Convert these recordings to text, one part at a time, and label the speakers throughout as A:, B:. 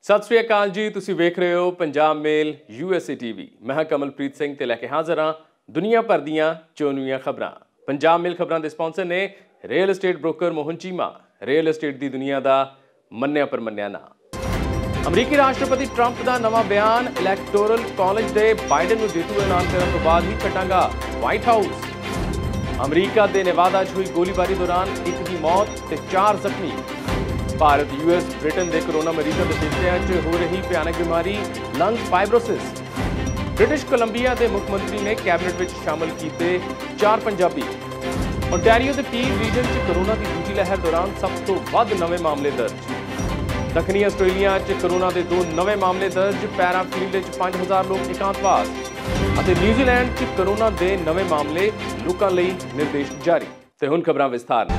A: सत श्री अकाल जी, तुसी वेख रहे हो पंजाब मेल USA TV। मैं हां कमलप्रीत सिंह ते लैके हाज़र हां दुनिया भर दियां चोनवीआं खबरां। पंजाब मेल खबरां दे स्पॉन्सर ने real estate broker Mohan Cheema, real estate दी दुनिया दा मन्निया परमन्निया नां। अमरीकी राष्ट्रपति ट्रंप दा नवां बयान, इलैक्टोरल कॉलेज दे बाइडन नूं जेतू ऐलान करन तो बाद ही छड्डांगा व्हाइट हाउस। अमरीका दे नेवादा च हुई गोलीबारी दौरान एक दी मौत ते 4 जख्मी। भारत US ब्रिटेन के कोरोना मरीजों के फेफड़िਆਂ 'ਚ हो रही भयानक बीमारी लंग फाइब्रोसिस। ब्रिटिश कोलंबिया के मुख्यमंत्री ने कैबिनेट में शामिल किए 4 पंजाबी। ओंटारियो के पीर रीजन 'ਚ कोरोना की दूजी लहर दौरान सब तो वध नवे मामले दर्ज। दखनी आस्ट्रेलिया 'ਚ कोरोना के 2 नवे मामले दर्ज। पैराफील्ड 'ਚ 5000 लोग एकांतवास। न्यूजीलैंड 'ਚ कोरोना के नवे मामले, लोगों लई निर्देश जारी। ते हुण खबरां विस्तार।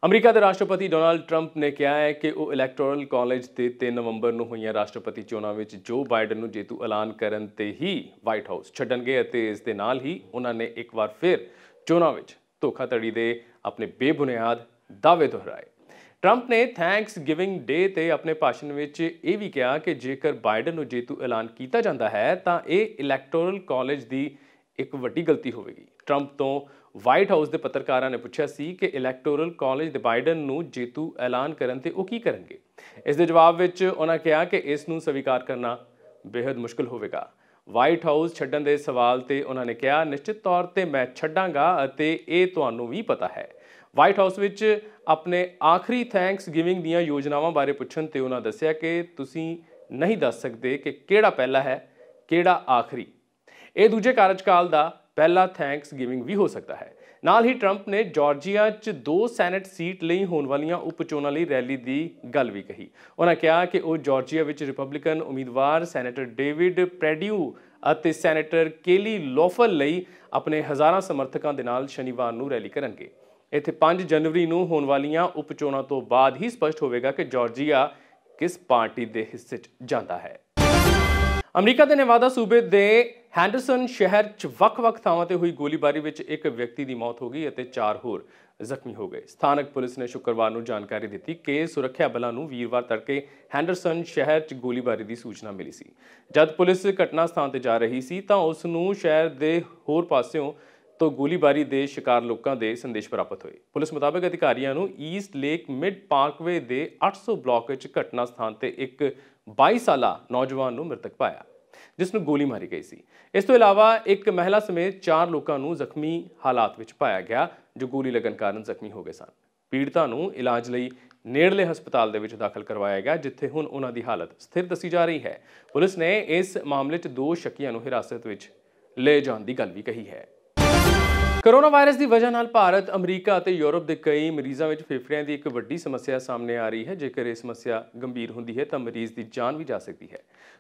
A: अमरीका के राष्ट्रपति डोनाल्ड ट्रंप ने कहा है कि वह इलैक्टोरल कॉलेज के 3 नवंबर को हुई राष्ट्रपति चोणों में जो बाइडन को जेतू ऐलान करन ते ही व्हाइट हाउस छड्डणगे। इस दे नाल ही उन्होंने एक बार फिर चोणों में धोखाधड़ी के अपने बेबुनियाद दावे दोहराए। ट्रंप ने थैंक्स गिविंग डे ते अपने भाषण में यह भी कहा कि जेकर बाइडन को जेतू ऐलान किया जाता है तो यह इलैक्टोरल कॉलेज की एक वड्डी गलती होगी। ट्रंप तो व्हाइट हाउस के पत्रकारों ने पूछा सी कि इलैक्टोरल कॉलेज दे बाइडन नूं जेतू ऐलान करन ते वो की करनगे। इस दे जवाब विच उन्होंने कहा कि इस नूं स्वीकार करना बेहद मुश्किल होवेगा। व्हाइट हाउस छड्डण दे सवाल ते उन्होंने कहा, निश्चित तौर ते मैं छड्डांगा अते इह तुहानूं भी पता है। व्हाइट हाउस विच अपने आखिरी थैंक्स गिविंग दीआं योजनावां बारे पुछण ते उन्होंने दस्सिया कि तुसीं नहीं दस सकदे कि किहड़ा पहला है किहड़ा आखिरी। यह दूजे कार्यकाल का पहला थैंक्स गिविंग भी हो सकता है। नाल ही ट्रंप ने जॉर्जिया 'ਚ 2 सैनेट सीट ਲਈ ਹੋਣ ਵਾਲੀਆਂ ਉਪ ਚੋਣਾਂ ਲਈ रैली की गल भी कही। उन्होंने कहा कि वह जॉर्जिया ਵਿੱਚ रिपब्लिकन उम्मीदवार सैनेटर डेविड पैड्यू ਅਤੇ सैनेटर केली लोफल ਲਈ अपने हज़ारां समर्थकों के नाल शनिवार ਨੂੰ रैली ਕਰਨਗੇ। ਇੱਥੇ 5 जनवरी ਨੂੰ ਹੋਣ ਵਾਲੀਆਂ ਉਪ ਚੋਣਾਂ ਤੋਂ ਬਾਅਦ ही स्पष्ट होवेगा कि जॉर्जिया किस पार्टी के हिस्से 'ਚ ਜਾਂਦਾ है। अमरीका के नेवादा सूबे के हैंडरसन शहर 'ਚ ਵੱਖ-ਵੱਖ ਥਾਵਾਂ ਤੇ हुई गोलीबारी में एक व्यक्ति की मौत हो गई और 4 होर ਜ਼ਖਮੀ हो गए। स्थानक पुलिस ने शुक्रवार को जानकारी दी कि सुरक्षा बलों को वीरवार तड़के हैंडरसन शहर 'ਚ गोलीबारी की सूचना मिली सी। जब पुलिस घटना स्थान पर जा रही सी तो उसनूं शहर के होर पासों तो गोलीबारी के शिकार लोगों के संदेश प्राप्त हुए। पुलिस मुताबिक अधिकारियों को ईस्ट लेक मिड पार्कवे के 800 ब्लॉक घटना स्थान पर एक 22 साला नौजवान को मृतक पाया जिसनों गोली मारी गई सी। इस तो इलावा एक महिला समेत 4 लोगों को जख्मी हालात में पाया गया जो गोली लगन कारण जख्मी हो गए सन। पीड़िता को इलाज लई नेड़ले हस्पताल दे विच दाखिल करवाया गया जिथे हुण उन्हां दी हालत स्थिर दसी जा रही है। पुलिस ने इस मामले 'ਚ 2 शक्कियां को हिरासत में ले जाने की गल भी कही है। कोरोना वायरस की वजह नाल भारत, अमरीका और यूरोप के कई मरीजों में फेफड़िਆਂ की एक वड्डी समस्या सामने आ रही है। जेकर यह समस्या गंभीर होंदी है तो मरीज की जान भी जा सकती है।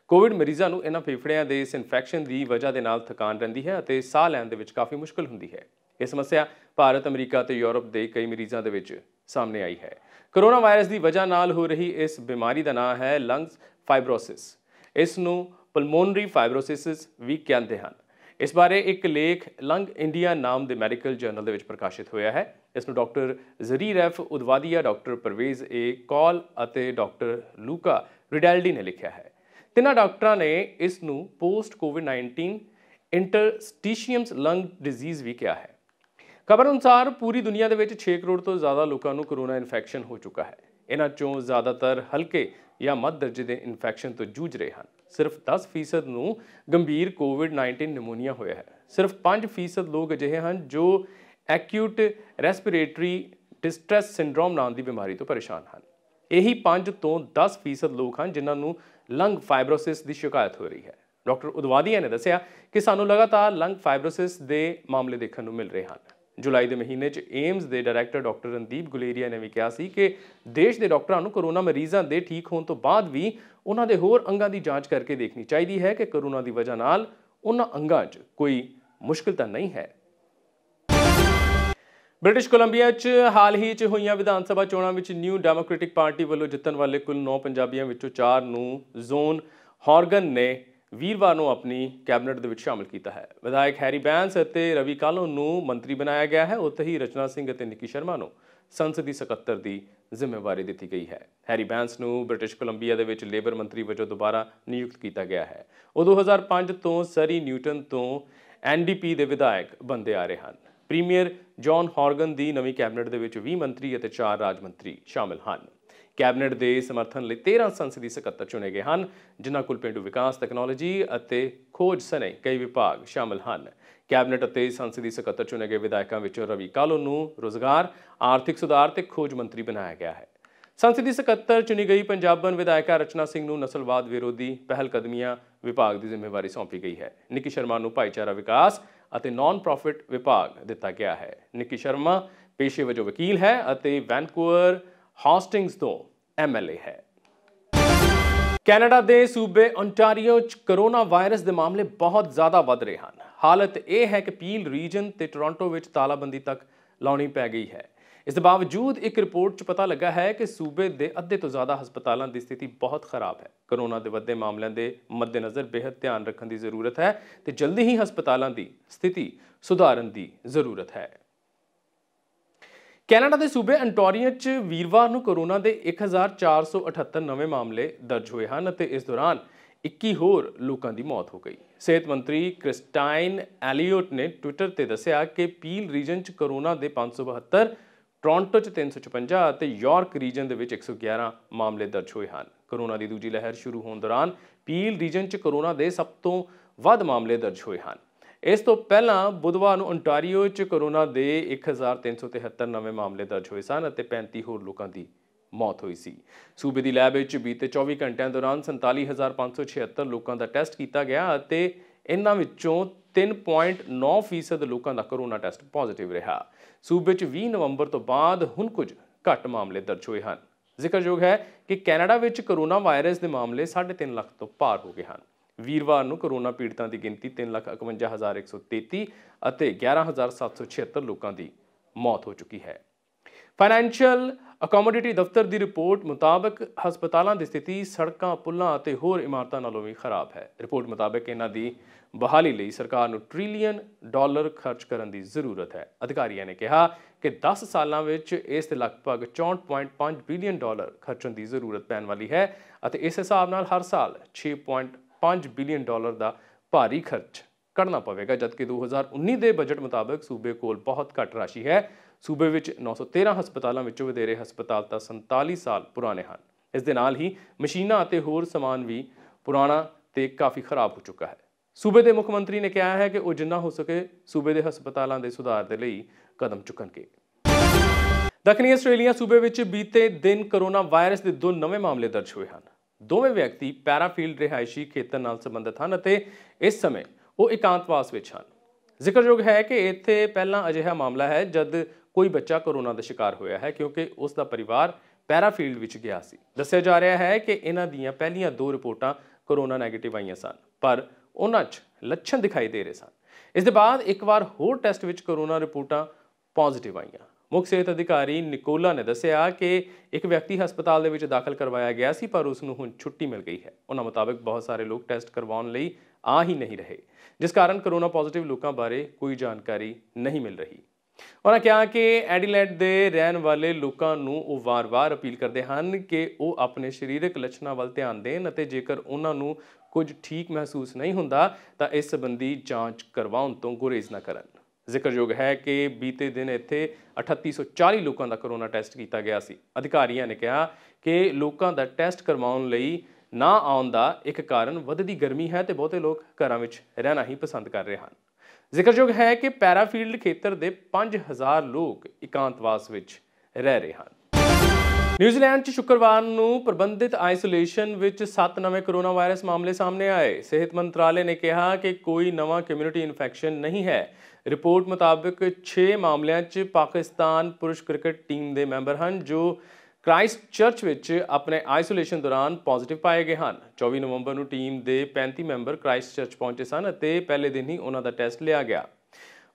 A: कोविड मरीजों को इन्हां फेफड़िਆਂ के इस इन्फैक्शन की वजह के नाल थकान रहिंदी है और साह लैण दे विच काफ़ी मुश्किल होंदी है। यह समस्या भारत, अमरीका और यूरोप के कई मरीजों के विच सामने आई है। कोरोना वायरस की वजह नाल हो रही इस बीमारी का नाम है लंग्स फाइब्रोसिस। इसनूं पलमोनरी फाइब्रोसिस भी कहते हैं। इस बारे एक लेख लंग इंडिया नाम के मैडिकल जर्नल के प्रकाशित होया है। इसनूं doctor Jarir F उदवादिया, doctor Parvez ए कौल और डॉक्टर लूका रिडेल्डी ने लिखा है। तिन्हां डॉक्टरों ने इसनूं पोस्ट कोविड-19 इंटरस्टिशियम्स लंग डिजीज़ भी कहा है। खबर अनुसार पूरी दुनिया के 6 करोड़ तो ज़्यादा लोगों को कोरोना इन्फैक्शन हो चुका है। इन्हां चों ज़्यादातर हल्के या मध्य दर्जे के इन्फैक्शन तो जूझ रहे हैं। सिर्फ 10% ਨੂੰ गंभीर कोविड-19 निमोनिया होया है। सिर्फ 5% लोग अजिहे हैं जो एक्यूट रेस्पिरेटरी डिस्ट्रैस सिंड्रोम नाम की बीमारी तो परेशान हैं। यही 5 ਤੋਂ 10% लोग हैं जिन्होंने लंग फाइब्रोसिस की शिकायत हो रही है। डॉक्टर उदवादिया ने दस्सिया कि सानू लगातार लंग फाइब्रोसिस के मामले देखने को मिल रहे हैं। जुलाई के महीने एम्स के डायरैक्टर डॉक्टर रणदीप गुलेरिया ने भी कहा सी कि देश के डॉक्टरों को कोरोना मरीजों के ठीक होने तो बाद भी उन्होंने होर अंगों की जाँच करके देखनी चाहिए है कि कोरोना की वजह नाल उन्होंने अंगों 'ਚ कोई मुश्किल तो नहीं है। ब्रिटिश कोलंबिया 'ਚ हाल ही 'ਚ होईयां Vidhan Sabha चोणां which new democratic party वालों जितण वाले कुल 9 पंजाबियों विचों 4 ਨੂੰ जोन हॉर्गन ने वीरवार ਨੂੰ अपनी कैबिनेट ਦੇ ਵਿੱਚ शामिल किया है। विधायक हैरी बैंस ਅਤੇ रवि कालो ਨੂੰ मंत्री बनाया गया है। उत्ते ही रचना सिंह ਅਤੇ निक्की शर्मा ਨੂੰ ਸੰਸਦੀ ਸਕੱਤਰ ਦੀ ਜ਼ਿੰਮੇਵਾਰੀ ਦਿੱਤੀ ਗਈ ਹੈ। ਹੈਰੀ ਬੈਂਸ ਨੂੰ ਬ੍ਰਿਟਿਸ਼ ਕੋਲੰਬੀਆ ਦੇ ਵਿੱਚ ਲੇਬਰ ਮੰਤਰੀ ਵਜੋਂ ਦੁਬਾਰਾ ਨਿਯੁਕਤ ਕੀਤਾ ਗਿਆ ਹੈ। ਉਹ 2005 ਤੋਂ ਸਰੀ ਨਿਊਟਨ ਤੋਂ NDP ਦੇ ਵਿਧਾਇਕ ਬਣਦੇ ਆ ਰਹੇ ਹਨ। ਪ੍ਰੀਮੀਅਰ ਜੌਨ ਹੌਰਗਨ ਦੀ ਨਵੀਂ ਕੈਬਨਿਟ ਦੇ ਵਿੱਚ 20 ਮੰਤਰੀ ਅਤੇ 4 ਰਾਜ ਮੰਤਰੀ ਸ਼ਾਮਿਲ ਹਨ। ਕੈਬਨਿਟ ਦੇ ਸਮਰਥਨ ਲਈ 13 ਸੰਸਦੀ ਸਕੱਤਰ ਚੁਣੇ ਗਏ ਹਨ, ਜਿਨ੍ਹਾਂ ਕੋਲ ਪੇਂਡੂ ਵਿਕਾਸ, ਤਕਨਾਲੋਜੀ ਅਤੇ ਖੋਜ ਸਣੇ ਕਈ ਵਿਭਾਗ ਸ਼ਾਮਿਲ ਹਨ। ਕੈਬਨਿਟ ਅਤੇ ਸੰਸਦੀ ਸਕੱਤਰ ਚੁਣੇ ਗਏ ਵਿਧਾਇਕਾਂ ਵਿੱਚੋਂ ਰਵੀ ਕਾਲੋ ਨੂੰ ਰੁਜ਼ਗਾਰ, ਆਰਥਿਕ ਸੁਧਾਰ ਤੇ ਖੋਜ ਮੰਤਰੀ ਬਣਾਇਆ ਗਿਆ ਹੈ। ਸੰਸਦੀ ਸਕੱਤਰ ਚੁਣੀ ਗਈ ਪੰਜਾਬਣ ਵਿਧਾਇਕਾ ਰਚਨਾ ਸਿੰਘ ਨੂੰ ਨਸਲਵਾਦ ਵਿਰੋਧੀ ਪਹਿਲਕਦਮੀਆਂ ਵਿਭਾਗ ਦੀ ਜ਼ਿੰਮੇਵਾਰੀ ਸੌਂਪੀ ਗਈ ਹੈ। ਨਿੱਕੀ ਸ਼ਰਮਾ ਨੂੰ ਭਾਈਚਾਰਾ ਵਿਕਾਸ ਅਤੇ ਨਾਨ ਪ੍ਰੋਫਿਟ ਵਿਭਾਗ ਦਿੱਤਾ ਗਿਆ ਹੈ। ਨਿੱਕੀ ਸ਼ਰਮਾ ਪੇਸ਼ੇ ਵਜੋਂ ਵਕੀਲ ਹੈ ਅਤੇ ਵੈਨਕੂਵਰ ਹਾਸਟਿੰਗਸ ਤੋਂ MLA ਹੈ। ਕੈਨੇਡਾ ਦੇ ਸੂਬੇ ਓਨਟਾਰੀਓ 'ਚ ਕਰੋਨਾ ਵਾਇਰਸ ਦੇ ਮਾਮਲੇ ਬਹੁਤ ਜ਼ਿਆਦਾ ਵੱਧ ਰਹੇ ਹਨ। ਹਾਲਤ ਇਹ ਹੈ ਕਿ ਪੀਲ ਰੀਜਨ ਤੇ ਟੋਰਾਂਟੋ ਵਿੱਚ ਤਾਲਾਬੰਦੀ ਤੱਕ ਲਾਉਣੀ ਪੈ ਗਈ ਹੈ। ਇਸ ਦੇ ਬਾਵਜੂਦ ਇੱਕ ਰਿਪੋਰਟ 'ਚ ਪਤਾ ਲੱਗਾ ਹੈ ਕਿ ਸੂਬੇ ਦੇ ਅੱਧੇ ਤੋਂ ਜ਼ਿਆਦਾ ਹਸਪਤਾਲਾਂ ਦੀ ਸਥਿਤੀ ਬਹੁਤ ਖਰਾਬ ਹੈ। ਕਰੋਨਾ ਦੇ ਵੱਧਦੇ ਮਾਮਲਿਆਂ ਦੇ ਮੱਦੇਨਜ਼ਰ ਬੇਹੱਦ ਧਿਆਨ ਰੱਖਣ ਦੀ ਜ਼ਰੂਰਤ ਹੈ ਤੇ ਜਲਦੀ ਹੀ ਹਸਪਤਾਲਾਂ ਦੀ ਸਥਿਤੀ ਸੁਧਾਰਨ ਦੀ ਜ਼ਰੂਰਤ ਹੈ। ਕੈਨੇਡਾ ਦੇ ਸੂਬੇ ਓਨਟਾਰੀਓ 'ਚ ਵੀਰਵਾਰ ਨੂੰ ਕਰੋਨਾ ਦੇ 1478 ਨਵੇਂ ਮਾਮਲੇ ਦਰਜ ਹੋਏ ਹਨ ਅਤੇ ਇਸ ਦੌਰਾਨ 21 ਹੋਰ ਲੋਕਾਂ ਦੀ ਮੌਤ ਹੋ ਗਈ। ਸਿਹਤ ਮੰਤਰੀ ਕ੍ਰਿਸਟਾਈਨ ਐਲੀਓਟ ਨੇ ਟਵਿੱਟਰ ਤੇ ਦੱਸਿਆ ਕਿ ਪੀਲ ਰੀਜਨ 'ਚ ਕਰੋਨਾ ਦੇ 572, ਟੋਰਾਂਟੋ 'ਚ 356 ਅਤੇ ਯਾਰਕ ਰੀਜਨ ਦੇ ਵਿੱਚ 111 ਮਾਮਲੇ ਦਰਜ ਹੋਏ ਹਨ। ਕਰੋਨਾ ਦੀ ਦੂਜੀ ਲਹਿਰ ਸ਼ੁਰੂ ਹੋਣ ਦੌਰਾਨ ਪੀਲ ਰੀਜਨ 'ਚ ਕਰੋਨਾ ਦੇ ਸਭ ਤੋਂ ਵੱਧ ਮਾਮਲੇ ਦਰਜ ਹੋਏ ਹਨ। ਇਸ ਤੋਂ ਪਹਿਲਾਂ ਬੁੱਧਵਾਰ ਨੂੰ ਓਨਟਾਰੀਓ 'ਚ ਕਰੋਨਾ ਦੇ 1373 ਨਵੇਂ ਮਾਮਲੇ ਦਰਜ ਹੋਏ ਸਨ ਅਤੇ 35 ਹੋਰ ਲੋਕਾਂ ਦੀ ਮੌਤ ਹੋਈ ਸੀ। ਸੂਬੇ ਦੀ ਲੈਬ ਵਿੱਚ ਬੀਤੇ 24 ਘੰਟਿਆਂ ਦੌਰਾਨ 47,576 ਲੋਕਾਂ ਦਾ ਟੈਸਟ ਕੀਤਾ ਗਿਆ ਅਤੇ ਇਹਨਾਂ ਵਿੱਚੋਂ 3.9% ਲੋਕਾਂ ਦਾ ਕਰੋਨਾ ਟੈਸਟ ਪੋਜ਼ਿਟਿਵ ਰਿਹਾ। ਸੂਬੇ 'ਚ 20 ਨਵੰਬਰ ਤੋਂ ਬਾਅਦ ਹੁਣ ਕੁਝ ਘੱਟ ਮਾਮਲੇ ਦਰਜ ਹੋਏ ਹਨ। ਜ਼ਿਕਰਯੋਗ ਹੈ ਕਿ ਕੈਨੇਡਾ ਵਿੱਚ ਕਰੋਨਾ ਵਾਇਰਸ ਦੇ ਮਾਮਲੇ 3.5 ਲੱਖ ਤੋਂ ਪਾਰ ਹੋ ਗਏ ਹਨ। ਵੀਰਵਾਰ ਨੂੰ ਕਰੋਨਾ ਪੀੜਤਾਂ ਦੀ ਗਿਣਤੀ 3,51,133 ਅਤੇ 11,776 ਲੋਕਾਂ ਦੀ ਮੌਤ ਹੋ ਚੁੱਕੀ ਹੈ। ਫਾਈਨੈਂਸ਼ੀਅਲ ਅਕੋਮੋਡੇਟੀ ਦਫ਼ਤਰ ਦੀ ਰਿਪੋਰਟ ਮੁਤਾਬਕ ਹਸਪਤਾਲਾਂ ਦੀ ਸਥਿਤੀ ਸੜਕਾਂ, ਪੁਲਾਂ ਅਤੇ ਹੋਰ ਇਮਾਰਤਾਂ ਨਾਲੋਂ ਵੀ ਖਰਾਬ ਹੈ। ਰਿਪੋਰਟ ਮੁਤਾਬਕ ਇਹਨਾਂ ਦੀ ਬਹਾਲੀ ਲਈ ਸਰਕਾਰ ਨੂੰ $1 ਟ੍ਰਿਲੀਅਨ ਖਰਚ ਕਰਨ ਦੀ ਜ਼ਰੂਰਤ ਹੈ। ਅਧਿਕਾਰੀਆਂ ਨੇ ਕਿਹਾ ਕਿ 10 ਸਾਲਾਂ ਵਿੱਚ ਇਸ ਤੇ ਲਗਭਗ $64.5 ਬਿਲੀਅਨ ਖਰਚਣ ਦੀ ਜ਼ਰੂਰਤ ਪੈਣ ਵਾਲੀ ਹੈ ਅਤੇ ਇਸ ਹਿਸਾਬ ਨਾਲ ਹਰ ਸਾਲ $6.5 ਬਿਲੀਅਨ ਦਾ ਭਾਰੀ ਖਰਚ ਕਰਨਾ ਪਵੇਗਾ, ਜਦਕਿ 2019 ਦੇ ਬਜਟ ਮੁਤਾਬਕ ਸੂਬੇ ਕੋਲ ਬਹੁਤ ਘੱਟ ਰਾਸ਼ੀ ਹੈ। ਸੂਬੇ ਵਿੱਚ 913 ਹਸਪਤਾਲਾਂ ਵਿੱਚੋਂ ਵਧੇਰੇ ਹਸਪਤਾਲ ਤਾਂ 47 ਸਾਲ ਪੁਰਾਣੇ ਹਨ। ਇਸ ਦੇ ਨਾਲ ਹੀ ਮਸ਼ੀਨਾਂ ਅਤੇ ਹੋਰ ਸਮਾਨ ਵੀ ਪੁਰਾਣਾ ਤੇ ਕਾਫੀ ਖਰਾਬ ਹੋ ਚੁੱਕਾ ਹੈ। ਸੂਬੇ ਦੇ ਮੁੱਖ ਮੰਤਰੀ ਨੇ ਕਿਹਾ ਹੈ ਕਿ ਉਹ ਜਿੰਨਾ ਹੋ ਸਕੇ ਸੂਬੇ ਦੇ ਹਸਪਤਾਲਾਂ ਦੇ ਸੁਧਾਰ ਦੇ ਲਈ ਕਦਮ ਚੁੱਕਣਗੇ। ਦੱਖਣੀ ਆਸਟ੍ਰੇਲੀਆ ਸੂਬੇ ਵਿੱਚ ਬੀਤੇ ਦਿਨ ਕਰੋਨਾ ਵਾਇਰਸ ਦੇ 2 ਨਵੇਂ ਮਾਮਲੇ ਦਰਜ ਹੋਏ ਹਨ। ਦੋਵੇਂ ਵਿਅਕਤੀ ਪੈਰਾਫੀਲਡ ਰਿਹਾਇਸ਼ੀ ਖੇਤਰ ਨਾਲ ਸੰਬੰਧਿਤ ਹਨ ਅਤੇ ਇਸ ਸਮੇਂ ਉਹ ਇਕਾਂਤਵਾਸ ਵਿੱਚ ਹਨ। ਜ਼ਿਕਰਯੋਗ ਹੈ ਕਿ ਇੱਥੇ ਪਹਿਲਾਂ ਅਜਿਹਾ ਮਾਮਲਾ ਹੈ ਜਦ ਕੋਈ ਬੱਚਾ ਕਰੋਨਾ ਦਾ ਸ਼ਿਕਾਰ ਹੋਇਆ ਹੈ, ਕਿਉਂਕਿ ਉਸ ਦਾ ਪਰਿਵਾਰ ਪੈਰਾਫੀਲਡ ਵਿੱਚ ਗਿਆ ਸੀ। ਦੱਸਿਆ ਜਾ ਰਿਹਾ ਹੈ ਕਿ ਇਹਨਾਂ ਦੀਆਂ ਪਹਿਲੀਆਂ 2 ਰਿਪੋਰਟਾਂ ਕਰੋਨਾ ਨੈਗੇਟਿਵ ਆਈਆਂ ਸਨ, ਪਰ ਉਹਨਾਂ 'ਚ ਲੱਛਣ ਦਿਖਾਈ ਦੇ ਰਹੇ ਸਨ। ਇਸ ਦੇ ਬਾਅਦ ਇੱਕ ਵਾਰ ਹੋਰ ਟੈਸਟ ਵਿੱਚ ਕਰੋਨਾ ਰਿਪੋਰਟਾਂ ਪੋਜ਼ਿਟਿਵ ਆਈਆਂ। ਮੁੱਖ ਸਿਹਤ ਅਧਿਕਾਰੀ ਨਿਕੋਲਾ ਨੇ ਦੱਸਿਆ ਕਿ ਇੱਕ ਵਿਅਕਤੀ ਹਸਪਤਾਲ ਦੇ ਵਿੱਚ ਦਾਖਲ ਕਰਵਾਇਆ ਗਿਆ ਸੀ, ਪਰ ਉਸ ਨੂੰ ਹੁਣ ਛੁੱਟੀ ਮਿਲ ਗਈ ਹੈ। ਉਹਨਾਂ ਮੁਤਾਬਕ ਬਹੁਤ ਸਾਰੇ ਲੋਕ ਟੈਸਟ ਕਰਵਾਉਣ ਲਈ ਆ ਹੀ ਨਹੀਂ ਰਹੇ, ਜਿਸ ਕਾਰਨ ਕਰੋਨਾ ਪੋਜ਼ਿਟਿਵ ਲੋਕਾਂ ਬਾਰੇ ਕੋਈ ਜਾਣਕਾਰੀ ਨਹੀਂ ਮਿਲ ਰਹੀ। ਉਹਨਾਂ ਕਿਹਾ ਕਿ ਐਡੀਲੇਡ ਦੇ ਰਹਿਣ ਵਾਲੇ ਲੋਕਾਂ ਨੂੰ ਉਹ ਵਾਰ-ਵਾਰ ਅਪੀਲ ਕਰਦੇ ਹਨ ਕਿ ਉਹ ਆਪਣੇ ਸਰੀਰਕ ਲੱਛਣਾਂ ਵੱਲ ਧਿਆਨ ਦੇਣ ਅਤੇ ਜੇਕਰ ਉਹਨਾਂ ਨੂੰ ਕੁਝ ਠੀਕ ਮਹਿਸੂਸ ਨਹੀਂ ਹੁੰਦਾ ਤਾਂ ਇਸ ਸੰਬੰਧੀ ਜਾਂਚ ਕਰਵਾਉਣ ਤੋਂ ਗੁਰੇਜ਼ ਨਾ ਕਰਨ। ਜ਼ਿਕਰਯੋਗ ਹੈ ਕਿ ਬੀਤੇ ਦਿਨ ਇੱਥੇ 3840 ਲੋਕਾਂ ਦਾ ਕਰੋਨਾ ਟੈਸਟ ਕੀਤਾ ਗਿਆ ਸੀ। ਅਧਿਕਾਰੀਆਂ ਨੇ ਕਿਹਾ ਕਿ ਲੋਕਾਂ ਦਾ ਟੈਸਟ ਕਰਵਾਉਣ ਲਈ ਨਾ ਆਉਣ ਦਾ ਇੱਕ ਕਾਰਨ ਵੱਧਦੀ ਗਰਮੀ ਹੈ ਤੇ ਬਹੁਤੇ ਲੋਕ ਘਰਾਂ ਵਿੱਚ ਰਹਿਣਾ ਹੀ ਪਸੰਦ ਕਰ ਰਹੇ ਹਨ। ਜ਼ਿਕਰਯੋਗ ਹੈ ਕਿ ਪੈਰਾਫੀਲਡ ਖੇਤਰ ਦੇ 5000 ਲੋਕ ਇਕਾਂਤਵਾਸ ਵਿੱਚ ਰਹਿ ਰਹੇ ਹਨ। ਨਿਊਜ਼ੀਲੈਂਡ 'ਚ ਸ਼ੁੱਕਰਵਾਰ ਨੂੰ ਪ੍ਰਬੰਧਿਤ ਆਈਸੋਲੇਸ਼ਨ ਵਿੱਚ 7 ਨਵੇਂ ਕਰੋਨਾ ਵਾਇਰਸ ਮਾਮਲੇ ਸਾਹਮਣੇ ਆਏ। ਸਿਹਤ ਮੰਤਰਾਲੇ ਨੇ ਕਿਹਾ ਕਿ ਕੋਈ ਨਵਾਂ ਕਮਿਊਨਿਟੀ ਇਨਫੈਕਸ਼ਨ ਨਹੀਂ ਹੈ। ਰਿਪੋਰਟ ਮੁਤਾਬਕ 6 ਮਾਮਲਿਆਂ 'ਚ ਪਾਕਿਸਤਾਨ ਪੁਰਸ਼ ਕ੍ਰਿਕਟ ਟੀਮ ਦੇ ਮੈਂਬਰ ਹਨ ਜੋ ਕ੍ਰਾਈਸਟ ਚਰਚ ਵਿੱਚ ਆਪਣੇ ਆਈਸੋਲੇਸ਼ਨ ਦੌਰਾਨ ਪੋਜ਼ਿਟਿਵ ਪਾਏ ਗਏ ਹਨ। 24 ਨਵੰਬਰ ਨੂੰ ਟੀਮ ਦੇ 35 ਮੈਂਬਰ ਕ੍ਰਾਈਸਟ ਚਰਚ ਪਹੁੰਚੇ ਸਨ ਅਤੇ ਪਹਿਲੇ ਦਿਨ ਹੀ ਉਹਨਾਂ ਦਾ ਟੈਸਟ ਲਿਆ ਗਿਆ।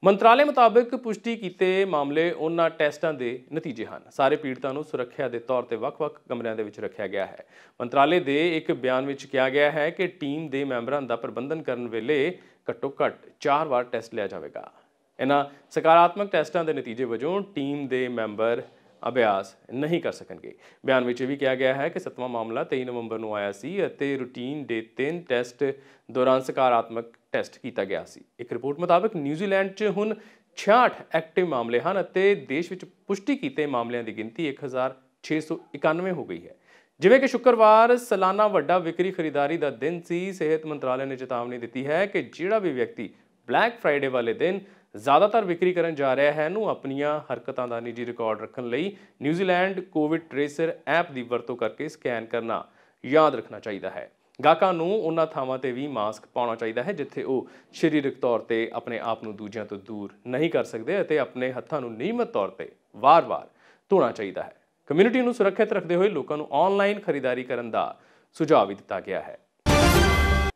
A: ਮੰਤਰਾਲੇ ਮੁਤਾਬਕ ਪੁਸ਼ਟੀ ਕੀਤੇ ਮਾਮਲੇ ਉਹਨਾਂ ਟੈਸਟਾਂ ਦੇ ਨਤੀਜੇ ਹਨ। ਸਾਰੇ ਪੀੜਤਾਂ ਨੂੰ ਸੁਰੱਖਿਆ ਦੇ ਤੌਰ ਤੇ ਵੱਖ-ਵੱਖ ਕਮਰਿਆਂ ਦੇ ਵਿੱਚ ਰੱਖਿਆ ਗਿਆ ਹੈ। ਮੰਤਰਾਲੇ ਦੇ ਇੱਕ ਬਿਆਨ ਵਿੱਚ ਕਿਹਾ ਗਿਆ ਹੈ ਕਿ ਟੀਮ ਦੇ ਮੈਂਬਰਾਂ ਦਾ ਪ੍ਰਬੰਧਨ ਕਰਨ ਵੇਲੇ ਘੱਟੋ-ਘੱਟ 4 ਵਾਰ ਟੈਸਟ ਲਿਆ ਜਾਵੇਗਾ। ਇਹਨਾਂ ਸਕਾਰਾਤਮਕ ਟੈਸਟਾਂ ਦੇ ਨਤੀਜੇ ਵਜੋਂ ਟੀਮ ਦੇ ਮੈਂਬਰ ਅਭਿਆਸ ਨਹੀਂ ਕਰ ਸਕਣਗੇ। ਬਿਆਨ ਵਿੱਚ ਇਹ ਵੀ ਕਿਹਾ ਗਿਆ ਹੈ ਕਿ 7ਵਾਂ ਮਾਮਲਾ 23 ਨਵੰਬਰ ਨੂੰ ਆਇਆ ਸੀ ਅਤੇ ਰੂਟੀਨ ਦੇ 3 ਟੈਸਟ ਦੌਰਾਨ ਸਕਾਰਾਤਮਕ ਟੈਸਟ ਕੀਤਾ ਗਿਆ ਸੀ। ਇੱਕ ਰਿਪੋਰਟ ਮੁਤਾਬਕ ਨਿਊਜ਼ੀਲੈਂਡ 'ਚ ਹੁਣ 66 ਐਕਟਿਵ ਮਾਮਲੇ ਹਨ ਅਤੇ ਦੇਸ਼ ਵਿੱਚ ਪੁਸ਼ਟੀ ਕੀਤੇ ਮਾਮਲਿਆਂ ਦੀ ਗਿਣਤੀ 1691 ਹੋ ਗਈ ਹੈ। ਜਿਵੇਂ ਕਿ ਸ਼ੁੱਕਰਵਾਰ ਸਾਲਾਨਾ ਵੱਡਾ ਵਿਕਰੀ ਖਰੀਦਾਰੀ ਦਾ ਦਿਨ ਸੀ, ਸਿਹਤ ਮੰਤਰਾਲੇ ਨੇ ਚੇਤਾਵਨੀ ਦਿੱਤੀ ਹੈ ਕਿ ਜਿਹੜਾ ਵੀ ਵਿਅਕਤੀ ਬਲੈਕ ਫਰਾਈਡੇ ਵਾਲੇ ਦਿਨ ਜ਼ਿਆਦਾਤਰ ਵਿਕਰੀ ਕਰਨ ਜਾ ਰਿਹਾ ਹੈ ਨੂੰ ਆਪਣੀਆਂ ਹਰਕਤਾਂ ਦਾ ਨਿੱਜੀ ਰਿਕਾਰਡ ਰੱਖਣ ਲਈ ਨਿਊਜ਼ੀਲੈਂਡ ਕੋਵਿਡ ਟ੍ਰੇਸਰ ਐਪ ਦੀ ਵਰਤੋਂ ਕਰਕੇ ਸਕੈਨ ਕਰਨਾ ਯਾਦ ਰੱਖਣਾ ਚਾਹੀਦਾ ਹੈ। ਗਾਹਕਾਂ ਨੂੰ ਉਹਨਾਂ ਥਾਵਾਂ ਤੇ ਵੀ ਮਾਸਕ ਪਾਉਣਾ ਚਾਹੀਦਾ ਹੈ ਜਿੱਥੇ ਉਹ ਸਰੀਰਕ ਤੌਰ ਤੇ ਆਪਣੇ ਆਪ ਨੂੰ ਦੂਜਿਆਂ ਤੋਂ ਦੂਰ ਨਹੀਂ ਕਰ ਸਕਦੇ ਅਤੇ ਆਪਣੇ ਹੱਥਾਂ ਨੂੰ ਨਿਯਮਤ ਤੌਰ ਤੇ ਵਾਰ-ਵਾਰ ਧੋਣਾ ਚਾਹੀਦਾ ਹੈ। ਕਮਿਊਨਿਟੀ ਨੂੰ ਸੁਰੱਖਿਅਤ ਰੱਖਦੇ ਹੋਏ ਲੋਕਾਂ ਨੂੰ ਆਨਲਾਈਨ ਖਰੀਦਾਰੀ ਕਰਨ ਦਾ ਸੁਝਾਅ ਵੀ ਦਿੱਤਾ ਗਿਆ ਹੈ।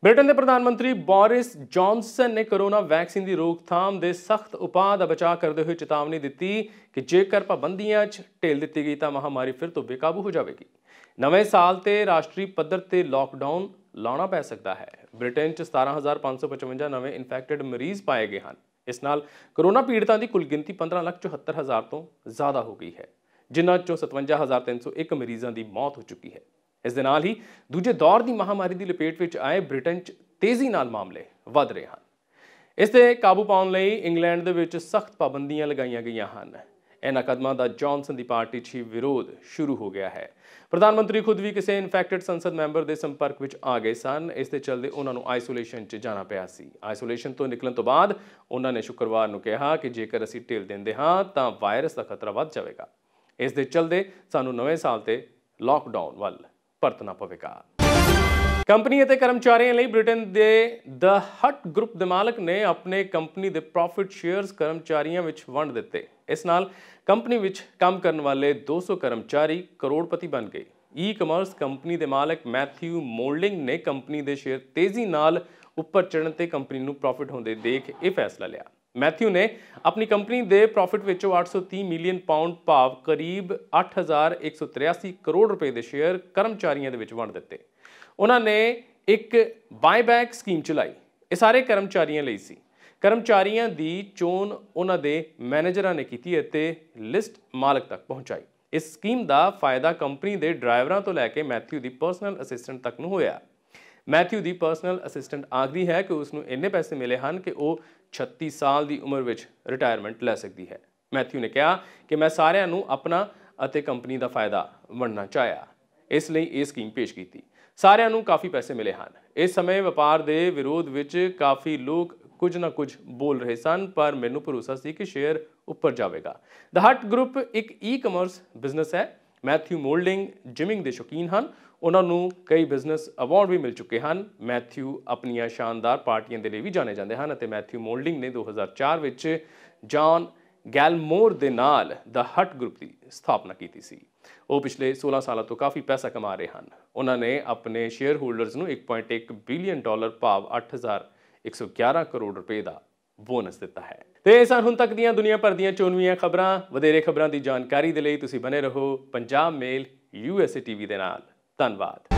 A: ਬ੍ਰਿਟਨ ਦੇ ਪ੍ਰਧਾਨ ਮੰਤਰੀ ਬੋਰਿਸ ਜੌਨਸਨ ਨੇ ਕੋਰੋਨਾ ਵੈਕਸੀਨ ਦੀ ਰੋਕਥਾਮ ਦੇ ਸਖਤ ਉਪਾਅ ਦਾ ਬਚਾਅ ਕਰਦੇ ਹੋਏ ਚੇਤਾਵਨੀ ਦਿੱਤੀ ਕਿ ਜੇਕਰ ਪਾਬੰਦੀਆਂ 'ਚ ਢਿੱਲ ਦਿੱਤੀ ਗਈ ਤਾਂ ਮਹਾਮਾਰੀ ਫਿਰ ਤੋਂ ਬੇਕਾਬੂ ਹੋ ਜਾਵੇਗੀ। ਨਵੇਂ ਸਾਲ ਤੇ ਰਾਸ਼ਟਰੀ ਪੱਧਰ ਤੇ ਲਾਕਡਾਊਨ ਲਾਉਣਾ ਪੈ ਸਕਦਾ ਹੈ। ਬ੍ਰਿਟਨ 'ਚ 17,555 ਨਵੇਂ ਇਨਫੈਕਟਡ ਮਰੀਜ਼ ਪਾਏ ਗਏ ਹਨ। ਇਸ ਨਾਲ ਕੋਰੋਨਾ ਪੀੜਤਾਂ ਦੀ ਕੁੱਲ ਗਿਣਤੀ 15,74,000 ਤੋਂ ਜ਼ਿਆਦਾ ਹੋ ਗਈ ਹੈ, ਜਿਨ੍ਹਾਂ 'ਚੋਂ 57,301 ਮਰੀਜ਼ਾਂ ਦੀ ਮੌਤ ਹੋ ਚੁੱਕੀ ਹੈ। ਇਸ ਦੇ ਨਾਲ ਹੀ ਦੂਜੇ ਦੌਰ ਦੀ ਮਹਾਮਾਰੀ ਦੀ ਲਪੇਟ ਵਿੱਚ ਆਏ ਬ੍ਰਿਟਨ 'ਚ ਤੇਜ਼ੀ ਨਾਲ ਮਾਮਲੇ ਵੱਧ ਰਹੇ ਹਨ। ਇਸ ਤੇ ਕਾਬੂ ਪਾਉਣ ਲਈ ਇੰਗਲੈਂਡ ਦੇ ਵਿੱਚ ਸਖਤ ਪਾਬੰਦੀਆਂ ਲਗਾਈਆਂ ਗਈਆਂ ਹਨ। ਇਹਨਾਂ ਕਦਮਾਂ ਦਾ ਜੌਨਸਨ ਦੀ ਪਾਰਟੀ 'ਚ ਹੀ ਵਿਰੋਧ ਸ਼ੁਰੂ ਹੋ ਗਿਆ ਹੈ। ਪ੍ਰਧਾਨ ਮੰਤਰੀ ਖੁਦ ਵੀ ਕਿਸੇ ਇਨਫੈਕਟਡ ਸੰਸਦ ਮੈਂਬਰ ਦੇ ਸੰਪਰਕ ਵਿੱਚ ਆ ਗਏ ਸਨ। ਇਸ ਦੇ ਚੱਲਦੇ ਉਹਨਾਂ ਨੂੰ ਆਈਸੋਲੇਸ਼ਨ 'ਚ ਜਾਣਾ ਪਿਆ ਸੀ। ਆਈਸੋਲੇਸ਼ਨ ਤੋਂ ਨਿਕਲਣ ਤੋਂ ਬਾਅਦ ਉਹਨਾਂ ਨੇ ਸ਼ੁੱਕਰਵਾਰ ਨੂੰ ਕਿਹਾ ਕਿ ਜੇਕਰ ਅਸੀਂ ਢਿੱਲ ਦਿੰਦੇ ਹਾਂ ਤਾਂ ਵਾਇਰਸ ਦਾ ਖਤਰਾ ਵੱਧ ਜਾਵੇਗਾ। ਇਸ ਦੇ ਚੱਲਦੇ ਸਾਨੂੰ ਨਵੇਂ ਸਾਲ ਤੇ ਲਾਕਡਾਊਨ ਵੱਲ ਪਰਤਣਾ ਪਵੇਗਾ। ਕੰਪਨੀ ਅਤੇ ਕਰਮਚਾਰੀਆਂ ਲਈ ਬ੍ਰਿਟਨ ਦੇ ਦ ਹਟ ਗਰੁੱਪ ਦੇ ਮਾਲਕ ਨੇ ਆਪਣੇ ਕੰਪਨੀ ਦੇ ਪ੍ਰੋਫਿਟ ਸ਼ੇਅਰਸ ਕਰਮਚਾਰੀਆਂ ਵਿੱਚ ਵੰਡ ਦਿੱਤੇ। ਇਸ ਨਾਲ ਕੰਪਨੀ ਵਿੱਚ ਕੰਮ ਕਰਨ ਵਾਲੇ 200 ਕਰਮਚਾਰੀ ਕਰੋੜਪਤੀ ਬਣ ਗਏ। ਈ-ਕਮਰਸ ਕੰਪਨੀ ਦੇ ਮਾਲਕ ਮੈਥਿਊ ਮੋਲਡਿੰਗ ਨੇ ਕੰਪਨੀ ਦੇ ਸ਼ੇਅਰ ਤੇਜ਼ੀ ਨਾਲ ਉੱਪਰ ਚੜ੍ਹਨ ਤੇ ਕੰਪਨੀ ਨੂੰ ਪ੍ਰੋਫਿਟ ਹੁੰਦੇ ਦੇਖ ਇਹ ਫੈਸਲਾ ਲਿਆ। ਮੈਥਿਊ ਨੇ ਆਪਣੀ ਕੰਪਨੀ ਦੇ ਪ੍ਰੋਫਿਟ ਵਿੱਚੋਂ 830 ਮਿਲੀਅਨ ਪਾਉਂਡ ਭਾਵ ਕਰੀਬ 8,183 ਕਰੋੜ ਰੁਪਏ ਦੇ ਸ਼ੇਅਰ ਕਰਮਚਾਰੀਆਂ ਦੇ ਵਿੱਚ ਵੰਡ ਦਿੱਤੇ। ਉਹਨਾਂ ਨੇ ਇੱਕ ਬਾਈਬੈਕ ਸਕੀਮ ਚਲਾਈ। ਇਹ ਸਾਰੇ ਕਰਮਚਾਰੀਆਂ ਲਈ ਸੀ। ਕਰਮਚਾਰੀਆਂ ਦੀ ਚੋਣ ਉਹਨਾਂ ਦੇ ਮੈਨੇਜਰਾਂ ਨੇ ਕੀਤੀ ਅਤੇ ਲਿਸਟ ਮਾਲਕ ਤੱਕ ਪਹੁੰਚਾਈ। ਇਸ ਸਕੀਮ ਦਾ ਫਾਇਦਾ ਕੰਪਨੀ ਦੇ ਡਰਾਈਵਰਾਂ ਤੋਂ ਲੈ ਕੇ ਮੈਥਿਊ ਦੀ ਪਰਸਨਲ ਅਸਿਸਟੈਂਟ ਤੱਕ ਨੂੰ ਹੋਇਆ। ਮੈਥਿਊ ਦੀ ਪਰਸਨਲ ਅਸਿਸਟੈਂਟ ਆਖਦੀ ਹੈ ਕਿ ਉਸ ਨੂੰ ਇੰਨੇ ਪੈਸੇ ਮਿਲੇ ਹਨ ਕਿ ਉਹ 36 ਸਾਲ ਦੀ ਉਮਰ ਵਿੱਚ ਰਿਟਾਇਰਮੈਂਟ ਲੈ ਸਕਦੀ ਹੈ। ਮੈਥਿਊ ਨੇ ਕਿਹਾ ਕਿ ਮੈਂ ਸਾਰਿਆਂ ਨੂੰ ਆਪਣਾ ਅਤੇ ਕੰਪਨੀ ਦਾ ਫਾਇਦਾ ਵੰਡਣਾ ਚਾਹਿਆ, ਇਸ ਲਈ ਇਹ ਸਕੀਮ ਪੇਸ਼ ਕੀਤੀ। ਸਾਰਿਆਂ ਨੂੰ ਕਾਫੀ ਪੈਸੇ ਮਿਲੇ ਹਨ। ਇਸ ਸਮੇਂ ਵਪਾਰ ਦੇ ਵਿਰੋਧ ਵਿੱਚ ਕਾਫੀ ਲੋਕ ਕੁਝ ਨਾ ਕੁਝ ਬੋਲ ਰਹੇ ਸਨ, ਪਰ ਮੈਨੂੰ ਭਰੋਸਾ ਸੀ ਕਿ ਸ਼ੇਅਰ ਉੱਪਰ ਜਾਵੇਗਾ। ਦ ਹਟ ਗਰੁੱਪ ਇੱਕ ਈ-ਕਮਰਸ ਬਿਜ਼ਨਸ ਹੈ। ਮੈਥਿਊ ਮੋਲਡਿੰਗ ਜਿਮਿੰਗ ਦੇ ਸ਼ੌਕੀਨ ਹਨ। ਉਹਨਾਂ ਨੂੰ ਕਈ ਬਿਜ਼ਨਸ ਅਵਾਰਡ ਵੀ ਮਿਲ ਚੁੱਕੇ ਹਨ। ਮੈਥਿਊ ਆਪਣੀਆਂ ਸ਼ਾਨਦਾਰ ਪਾਰਟੀਆਂ ਦੇ ਲਈ ਵੀ ਜਾਣੇ ਜਾਂਦੇ ਹਨ ਅਤੇ ਮੈਥਿਊ ਮੋਲਡਿੰਗ ਨੇ 2004 ਵਿੱਚ ਜੌਨ ਗੈਲਮੋਰ ਦੇ ਨਾਲ ਦ ਹਟ ਗਰੁੱਪ ਦੀ ਸਥਾਪਨਾ ਕੀਤੀ ਸੀ। ਉਹ ਪਿਛਲੇ 16 ਸਾਲਾਂ ਤੋਂ ਕਾਫੀ ਪੈਸਾ ਕਮਾ ਰਹੇ ਹਨ। ਉਹਨਾਂ ਨੇ ਆਪਣੇ ਸ਼ੇਅਰ ਹੋਲਡਰਸ ਨੂੰ $1.1 ਬਿਲੀਅਨ ਭਾਵ 8,111 ਕਰੋੜ ਰੁਪਏ ਦਾ ਬੋਨਸ ਦਿੱਤਾ ਹੈ। ਤੇ ਇਹ ਸਨ ਹੁਣ ਤੱਕ ਦੀਆਂ ਦੁਨੀਆ ਭਰ ਦੀਆਂ ਚੋਣਵੀਆਂ ਖਬਰਾਂ। ਵਧੇਰੇ ਖਬਰਾਂ ਦੀ ਜਾਣਕਾਰੀ ਦੇ ਲਈ ਤੁਸੀਂ ਬਣੇ ਰਹੋ ਪੰਜਾਬ ਮੇਲ USA TV ਦੇ ਨਾਲ। ਧੰਨਵਾਦ।